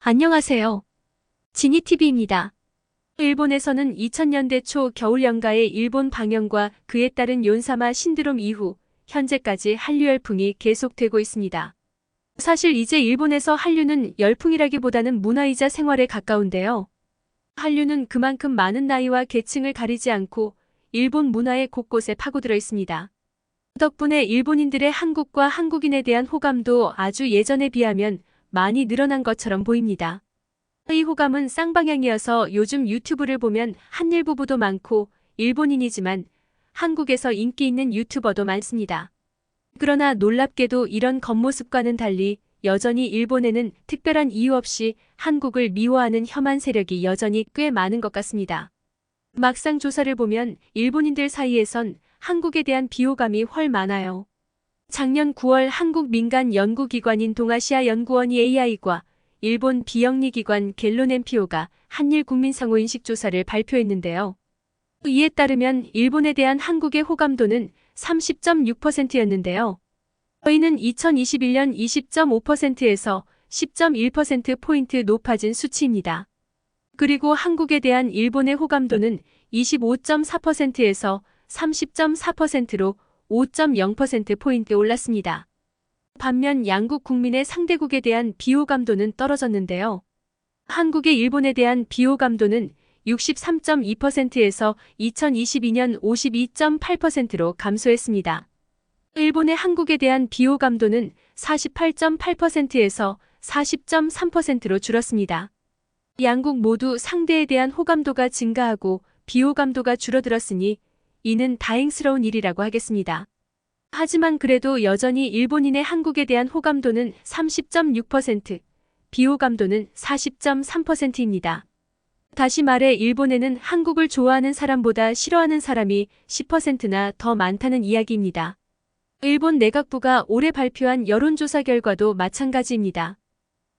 안녕하세요. 지니TV입니다. 일본에서는 2000년대 초 겨울연가의 일본 방영과 그에 따른 연사마 신드롬 이후 현재까지 한류 열풍이 계속되고 있습니다. 사실 이제 일본에서 한류는 열풍이라기보다는 문화이자 생활에 가까운데요. 한류는 그만큼 많은 나이와 계층을 가리지 않고 일본 문화의 곳곳에 파고들어 있습니다. 덕분에 일본인들의 한국과 한국인에 대한 호감도 아주 예전에 비하면 많이 늘어난 것처럼 보입니다. 이 호감은 쌍방향이어서 요즘 유튜브를 보면 한일 부부도 많고 일본인이지만 한국에서 인기 있는 유튜버도 많습니다. 그러나 놀랍게도 이런 겉모습과는 달리 여전히 일본에는 특별한 이유 없이 한국을 미워하는 혐한 세력이 여전히 꽤 많은 것 같습니다. 막상 조사를 보면 일본인들 사이에선 한국에 대한 비호감이 훨 많아요. 작년 9월 한국 민간 연구기관인 동아시아연구원 EAI과 일본 비영리기관 갤론엠피오가 한일 국민상호인식 조사를 발표했는데요. 이에 따르면 일본에 대한 한국의 호감도는 30.6%였는데요. 저희는 2021년 20.5%에서 10.1%포인트 높아진 수치입니다. 그리고 한국에 대한 일본의 호감도는 25.4%에서 30.4%로 5.0%포인트 올랐습니다. 반면 양국 국민의 상대국에 대한 비호감도는 떨어졌는데요. 한국의 일본에 대한 비호감도는 63.2%에서 2022년 52.8%로 감소했습니다. 일본의 한국에 대한 비호감도는 48.8%에서 40.3%로 줄었습니다. 양국 모두 상대에 대한 호감도가 증가하고 비호감도가 줄어들었으니 이는 다행스러운 일이라고 하겠습니다. 하지만 그래도 여전히 일본인의 한국에 대한 호감도는 30.6%, 비호감도는 40.3%입니다. 다시 말해 일본에는 한국을 좋아하는 사람보다 싫어하는 사람이 10%나 더 많다는 이야기입니다. 일본 내각부가 올해 발표한 여론조사 결과도 마찬가지입니다.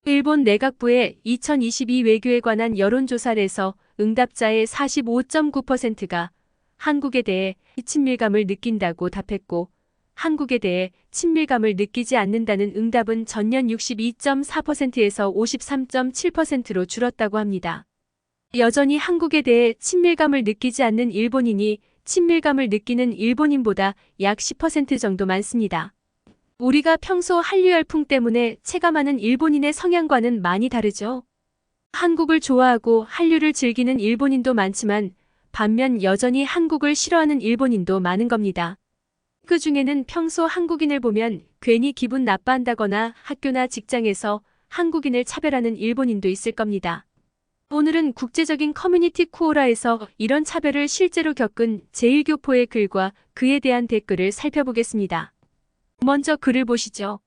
일본 내각부의 2022 외교에 관한 여론조사에서 응답자의 45.9%가 한국에 대해 친밀감을 느낀다고 답했고 한국에 대해 친밀감을 느끼지 않는다는 응답은 전년 62.4%에서 53.7%로 줄었다고 합니다. 여전히 한국에 대해 친밀감을 느끼지 않는 일본인이 친밀감을 느끼는 일본인보다 약 10% 정도 많습니다. 우리가 평소 한류 열풍 때문에 체감하는 일본인의 성향과는 많이 다르죠. 한국을 좋아하고 한류를 즐기는 일본인도 많지만 반면 여전히 한국을 싫어하는 일본인도 많은 겁니다. 그 중에는 평소 한국인을 보면 괜히 기분 나빠한다거나 학교나 직장에서 한국인을 차별하는 일본인도 있을 겁니다. 오늘은 국제적인 커뮤니티 쿠오라에서 이런 차별을 실제로 겪은 제1교포의 글과 그에 대한 댓글을 살펴보겠습니다. 먼저 글을 보시죠.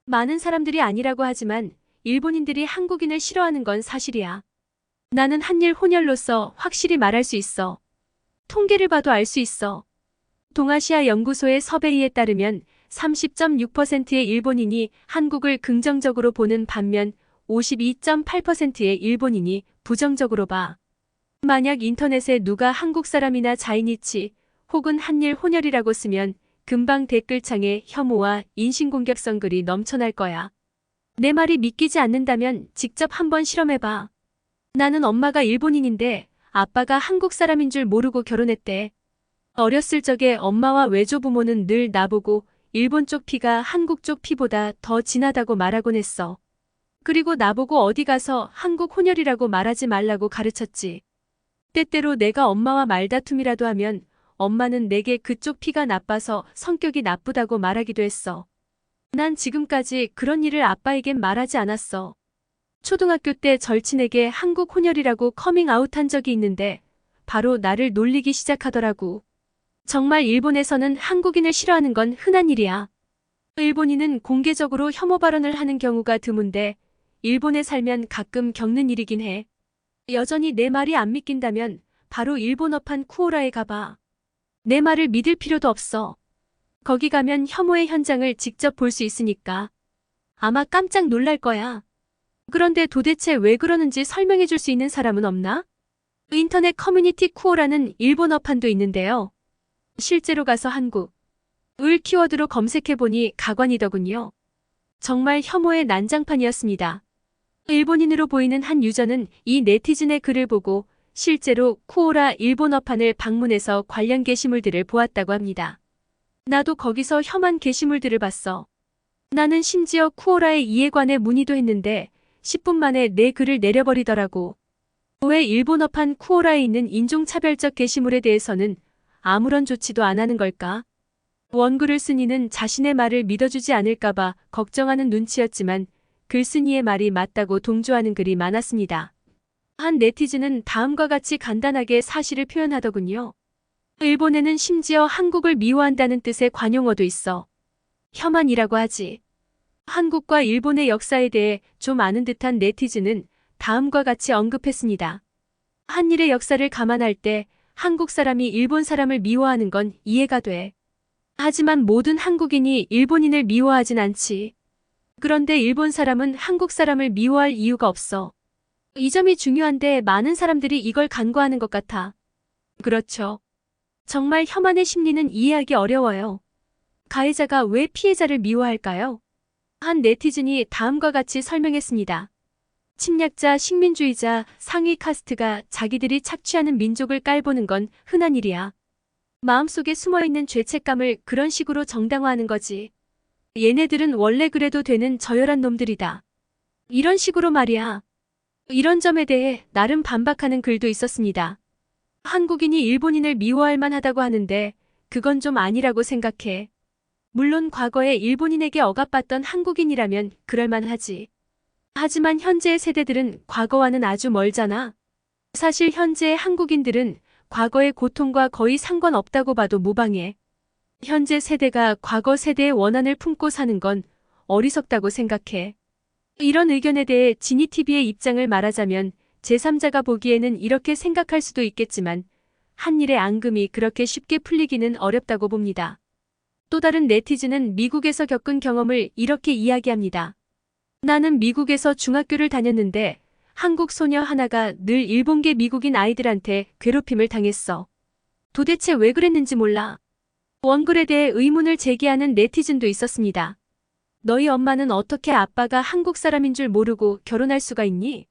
많은 사람들이 아니라고 하지만 일본인들이 한국인을 싫어하는 건 사실이야. 나는 한일 혼혈로서 확실히 말할 수 있어. 통계를 봐도 알 수 있어. 동아시아 연구소의 서베이에 따르면 30.6%의 일본인이 한국을 긍정적으로 보는 반면 52.8%의 일본인이 부정적으로 봐. 만약 인터넷에 누가 한국 사람이나 자이니치 혹은 한일 혼혈이라고 쓰면 금방 댓글창에 혐오와 인신공격성 글이 넘쳐날 거야. 내 말이 믿기지 않는다면 직접 한번 실험해봐. 나는 엄마가 일본인인데 아빠가 한국 사람인 줄 모르고 결혼했대. 어렸을 적에 엄마와 외조부모는 늘 나보고 일본 쪽 피가 한국 쪽 피보다 더 진하다고 말하곤 했어. 그리고 나보고 어디 가서 한국 혼혈이라고 말하지 말라고 가르쳤지. 때때로 내가 엄마와 말다툼이라도 하면 엄마는 내게 그쪽 피가 나빠서 성격이 나쁘다고 말하기도 했어. 난 지금까지 그런 일을 아빠에겐 말하지 않았어. 초등학교 때 절친에게 한국 혼혈이라고 커밍아웃한 적이 있는데 바로 나를 놀리기 시작하더라고. 정말 일본에서는 한국인을 싫어하는 건 흔한 일이야. 일본인은 공개적으로 혐오 발언을 하는 경우가 드문데 일본에 살면 가끔 겪는 일이긴 해. 여전히 내 말이 안 믿긴다면 바로 일본어판 쿠오라에 가봐. 내 말을 믿을 필요도 없어. 거기 가면 혐오의 현장을 직접 볼 수 있으니까. 아마 깜짝 놀랄 거야. 그런데 도대체 왜 그러는지 설명해 줄 수 있는 사람은 없나? 인터넷 커뮤니티 쿠오라는 일본어판도 있는데요. 실제로 가서 한국 을 키워드로 검색해보니 가관이더군요. 정말 혐오의 난장판이었습니다. 일본인으로 보이는 한 유저는 이 네티즌의 글을 보고 실제로 쿠오라 일본어판을 방문해서 관련 게시물들을 보았다고 합니다. 나도 거기서 혐한 게시물들을 봤어. 나는 심지어 쿠오라의 이해관에 문의도 했는데 10분 만에 내 글을 내려버리더라고. 왜 일본어판 쿠오라에 있는 인종차별적 게시물에 대해서는 아무런 조치도 안 하는 걸까? 원글을 쓴 이는 자신의 말을 믿어주지 않을까봐 걱정하는 눈치였지만 글쓴이의 말이 맞다고 동조하는 글이 많았습니다. 한 네티즌은 다음과 같이 간단하게 사실을 표현하더군요. 일본에는 심지어 한국을 미워한다는 뜻의 관용어도 있어. 혐한이라고 하지. 한국과 일본의 역사에 대해 좀 아는 듯한 네티즌은 다음과 같이 언급했습니다. 한일의 역사를 감안할 때 한국 사람이 일본 사람을 미워하는 건 이해가 돼. 하지만 모든 한국인이 일본인을 미워하진 않지. 그런데 일본 사람은 한국 사람을 미워할 이유가 없어. 이 점이 중요한데 많은 사람들이 이걸 간과하는 것 같아. 그렇죠. 정말 혐한의 심리는 이해하기 어려워요. 가해자가 왜 피해자를 미워할까요? 한 네티즌이 다음과 같이 설명했습니다. 침략자, 식민주의자, 상위 카스트가 자기들이 착취하는 민족을 깔보는 건 흔한 일이야. 마음속에 숨어있는 죄책감을 그런 식으로 정당화하는 거지. 얘네들은 원래 그래도 되는 저열한 놈들이다. 이런 식으로 말이야. 이런 점에 대해 나름 반박하는 글도 있었습니다. 한국인이 일본인을 미워할 만하다고 하는데 그건 좀 아니라고 생각해. 물론 과거에 일본인에게 억압받던 한국인이라면 그럴 만하지. 하지만 현재의 세대들은 과거와는 아주 멀잖아. 사실 현재의 한국인들은 과거의 고통과 거의 상관없다고 봐도 무방해. 현재 세대가 과거 세대의 원한을 품고 사는 건 어리석다고 생각해. 이런 의견에 대해 지니TV의 입장을 말하자면 제3자가 보기에는 이렇게 생각할 수도 있겠지만 한일의 앙금이 그렇게 쉽게 풀리기는 어렵다고 봅니다. 또 다른 네티즌은 미국에서 겪은 경험을 이렇게 이야기합니다. 나는 미국에서 중학교를 다녔는데 한국 소녀 하나가 늘 일본계 미국인 아이들한테 괴롭힘을 당했어. 도대체 왜 그랬는지 몰라. 원글에 대해 의문을 제기하는 네티즌도 있었습니다. 너희 엄마는 어떻게 아빠가 한국 사람인 줄 모르고 결혼할 수가 있니?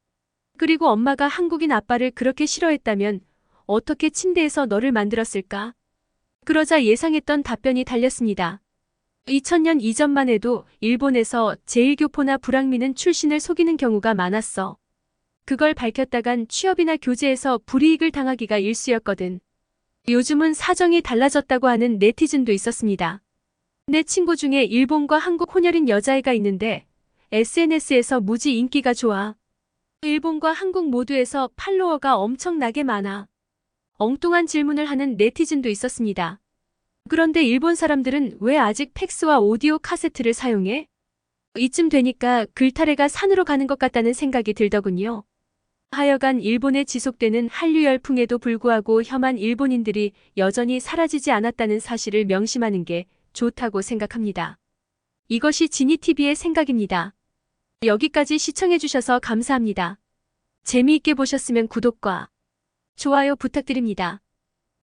그리고 엄마가 한국인 아빠를 그렇게 싫어했다면 어떻게 침대에서 너를 만들었을까? 그러자 예상했던 답변이 달렸습니다. 2000년 이전만 해도 일본에서 제1교포나 불황민은 출신을 속이는 경우가 많았어. 그걸 밝혔다간 취업이나 교제에서 불이익을 당하기가 일쑤였거든. 요즘은 사정이 달라졌다고 하는 네티즌도 있었습니다. 내 친구 중에 일본과 한국 혼혈인 여자애가 있는데 SNS에서 무지 인기가 좋아. 일본과 한국 모두에서 팔로워가 엄청나게 많아. 엉뚱한 질문을 하는 네티즌도 있었습니다. 그런데 일본 사람들은 왜 아직 팩스와 오디오 카세트를 사용해? 이쯤 되니까 글타래가 산으로 가는 것 같다는 생각이 들더군요. 하여간 일본에 지속되는 한류 열풍에도 불구하고 혐한 일본인들이 여전히 사라지지 않았다는 사실을 명심하는 게 좋다고 생각합니다. 이것이 지니TV의 생각입니다. 여기까지 시청해주셔서 감사합니다. 재미있게 보셨으면 구독과 좋아요 부탁드립니다.